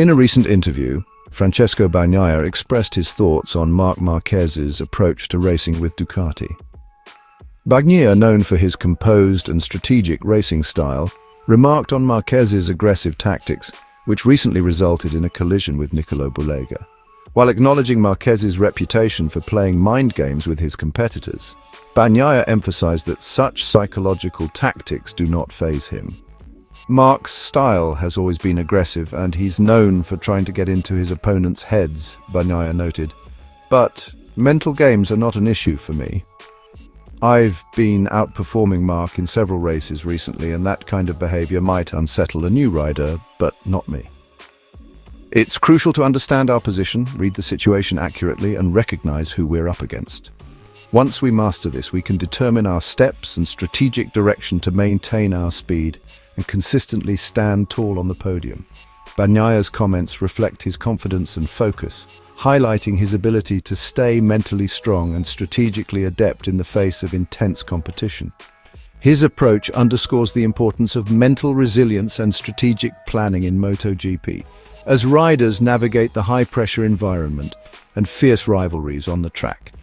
In a recent interview, Francesco Bagnaia expressed his thoughts on Marc Marquez's approach to racing with Ducati. Bagnaia, known for his composed and strategic racing style, remarked on Marquez's aggressive tactics, which recently resulted in a collision with Nicolò Bulega. While acknowledging Marquez's reputation for playing mind games with his competitors, Bagnaia emphasized that such psychological tactics do not faze him. Marc's style has always been aggressive, and he's known for trying to get into his opponent's heads, Bagnaia noted. But mental games are not an issue for me. I've been outperforming Marc in several races recently, and that kind of behavior might unsettle a new rider, but not me. It's crucial to understand our position, read the situation accurately, and recognize who we're up against. Once we master this, we can determine our steps and strategic direction to maintain our speed and consistently stand tall on the podium. Bagnaia's comments reflect his confidence and focus, highlighting his ability to stay mentally strong and strategically adept in the face of intense competition. His approach underscores the importance of mental resilience and strategic planning in MotoGP, as riders navigate the high-pressure environment and fierce rivalries on the track.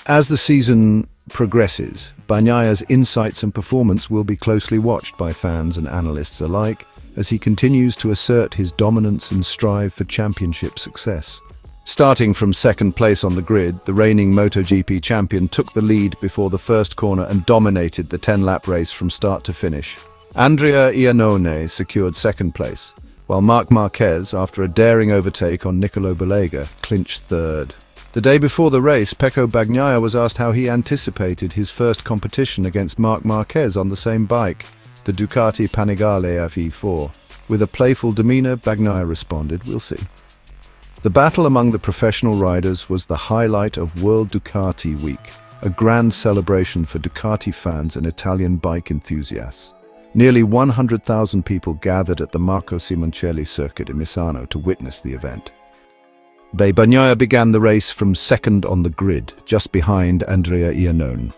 As the season progresses, Bagnaia's insights and performance will be closely watched by fans and analysts alike as he continues to assert his dominance and strive for championship success. Starting from second place on the grid, the reigning MotoGP champion took the lead before the first corner and dominated the 10-lap race from start to finish. Andrea Iannone secured second place, while Marc Marquez, after a daring overtake on Nicolò Bulega, clinched third. The day before the race, Pecco Bagnaia was asked how he anticipated his first competition against Marc Marquez on the same bike, the Ducati Panigale FE4. With a playful demeanor, Bagnaia responded, "We'll see." The battle among the professional riders was the highlight of World Ducati Week, a grand celebration for Ducati fans and Italian bike enthusiasts. Nearly 100,000 people gathered at the Marco Simoncelli circuit in Misano to witness the event. Bagnaia began the race from second on the grid, just behind Andrea Iannone.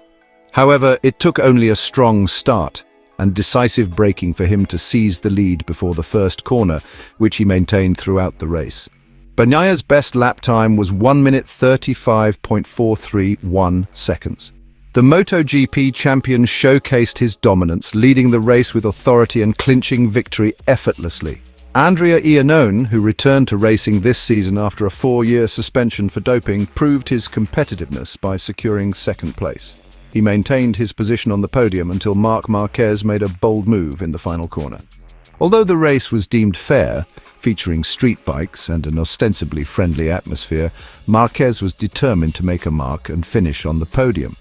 However, it took only a strong start and decisive braking for him to seize the lead before the first corner, which he maintained throughout the race. Bagnaia's best lap time was 1 minute 35.431 seconds. The MotoGP champion showcased his dominance, leading the race with authority and clinching victory effortlessly. Andrea Iannone, who returned to racing this season after a 4-year suspension for doping, proved his competitiveness by securing second place. He maintained his position on the podium until Marc Marquez made a bold move in the final corner. Although the race was deemed fair, featuring street bikes and an ostensibly friendly atmosphere, Marquez was determined to make a mark and finish on the podium.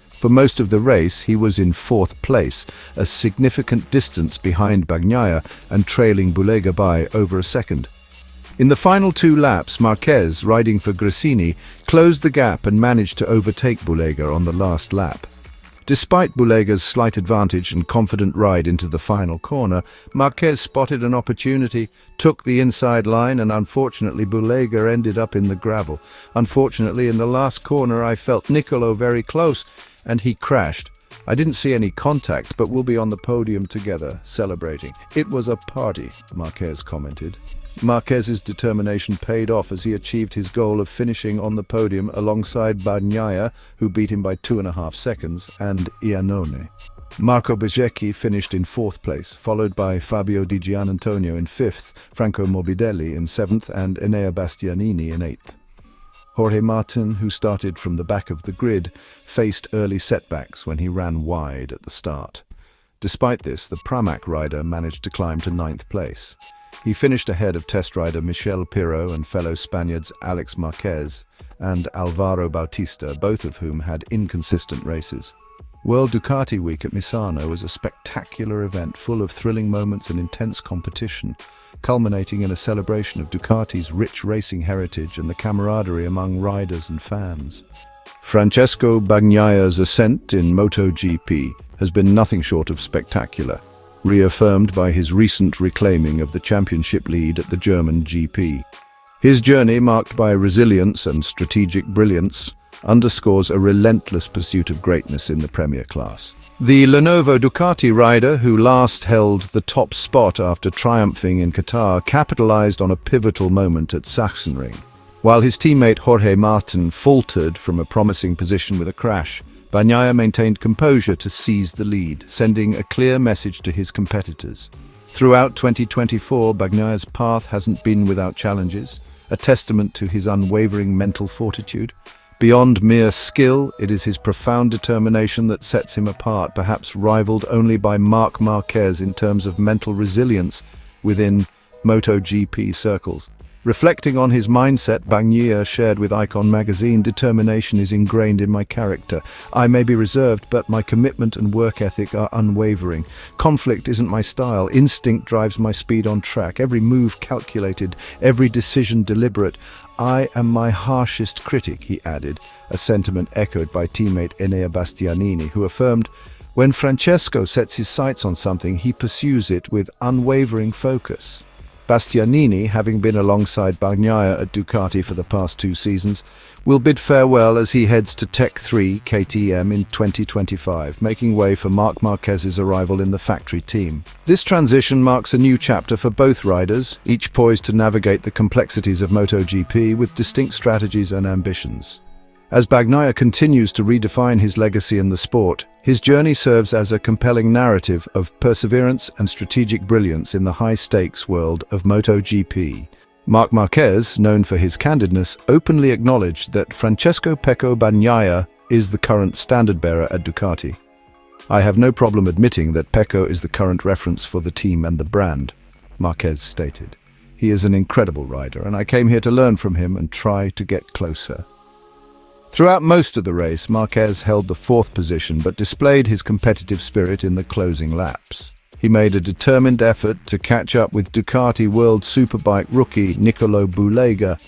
For most of the race, he was in fourth place, a significant distance behind Bagnaia and trailing Bulega by over a second. In the final 2 laps, Marquez, riding for Gresini, closed the gap and managed to overtake Bulega on the last lap. Despite Bulega's slight advantage and confident ride into the final corner, Marquez spotted an opportunity, took the inside line, and unfortunately Bulega ended up in the gravel. Unfortunately, in the last corner I felt Nicolò very close, and he crashed. I didn't see any contact, but we'll be on the podium together, celebrating. It was a party, Marquez commented. Marquez's determination paid off as he achieved his goal of finishing on the podium alongside Bagnaia, who beat him by 2.5 seconds, and Iannone. Marco Bezzecchi finished in 4th place, followed by Fabio Di Giannantonio in 5th, Franco Morbidelli in 7th, and Enea Bastianini in 8th. Jorge Martin, who started from the back of the grid, faced early setbacks when he ran wide at the start. Despite this, the Pramac rider managed to climb to 9th place. He finished ahead of test rider Michel Pirro and fellow Spaniards Alex Marquez and Alvaro Bautista, both of whom had inconsistent races. World Ducati Week at Misano was a spectacular event full of thrilling moments and intense competition, culminating in a celebration of Ducati's rich racing heritage and the camaraderie among riders and fans. Francesco Bagnaia's ascent in MotoGP has been nothing short of spectacular, reaffirmed by his recent reclaiming of the championship lead at the German GP. His journey, marked by resilience and strategic brilliance, underscores a relentless pursuit of greatness in the Premier class. The Lenovo Ducati rider, who last held the top spot after triumphing in Qatar, capitalized on a pivotal moment at Sachsenring. While his teammate Jorge Martin faltered from a promising position with a crash, Bagnaia maintained composure to seize the lead, sending a clear message to his competitors. Throughout 2024, Bagnaia's path hasn't been without challenges, a testament to his unwavering mental fortitude. Beyond mere skill, it is his profound determination that sets him apart, perhaps rivaled only by Marc Marquez in terms of mental resilience within MotoGP circles. Reflecting on his mindset, Bagnaia shared with Icon magazine, "Determination is ingrained in my character. I may be reserved, but my commitment and work ethic are unwavering. Conflict isn't my style. Instinct drives my speed on track. Every move calculated, every decision deliberate. I am my harshest critic," he added, a sentiment echoed by teammate Enea Bastianini, who affirmed, "When Francesco sets his sights on something, he pursues it with unwavering focus." Bastianini, having been alongside Bagnaia at Ducati for the past 2 seasons, will bid farewell as he heads to Tech 3 KTM in 2025, making way for Marc Marquez's arrival in the factory team. This transition marks a new chapter for both riders, each poised to navigate the complexities of MotoGP with distinct strategies and ambitions. As Bagnaia continues to redefine his legacy in the sport, his journey serves as a compelling narrative of perseverance and strategic brilliance in the high-stakes world of MotoGP. Marc Marquez, known for his candidness, openly acknowledged that Francesco Bagnaia is the current standard-bearer at Ducati. "I have no problem admitting that Pecco is the current reference for the team and the brand," Marquez stated. "He is an incredible rider, and I came here to learn from him and try to get closer." Throughout most of the race, Marquez held the 4th position but displayed his competitive spirit in the closing laps. He made a determined effort to catch up with Ducati World Superbike rookie Nicolò Bulega.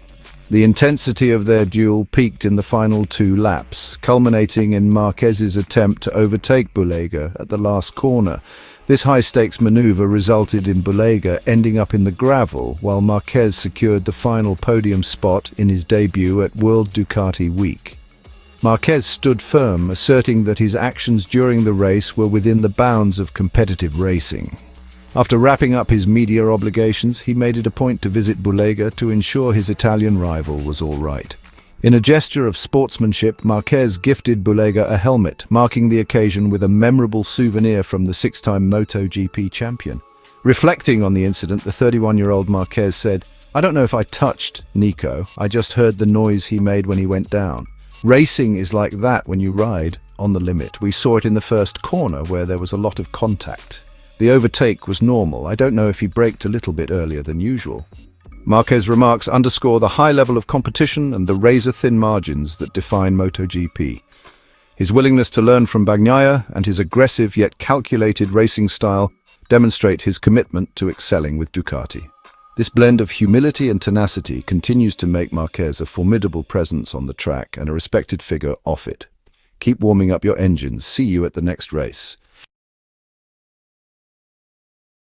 The intensity of their duel peaked in the final 2 laps, culminating in Marquez's attempt to overtake Bulega at the last corner. This high-stakes maneuver resulted in Bulega ending up in the gravel, while Marquez secured the final podium spot in his debut at World Ducati Week. Marquez stood firm, asserting that his actions during the race were within the bounds of competitive racing. After wrapping up his media obligations, he made it a point to visit Bulega to ensure his Italian rival was all right. In a gesture of sportsmanship, Marquez gifted Bulega a helmet, marking the occasion with a memorable souvenir from the 6-time MotoGP champion. Reflecting on the incident, the 31-year-old Marquez said, "I don't know if I touched Nico, I just heard the noise he made when he went down. Racing is like that when you ride on the limit. We saw it in the first corner where there was a lot of contact. The overtake was normal. I don't know if he braked a little bit earlier than usual." Marquez's remarks underscore the high level of competition and the razor-thin margins that define MotoGP. His willingness to learn from Bagnaia and his aggressive yet calculated racing style demonstrate his commitment to excelling with Ducati. This blend of humility and tenacity continues to make Marquez a formidable presence on the track and a respected figure off it. Keep warming up your engines. See you at the next race.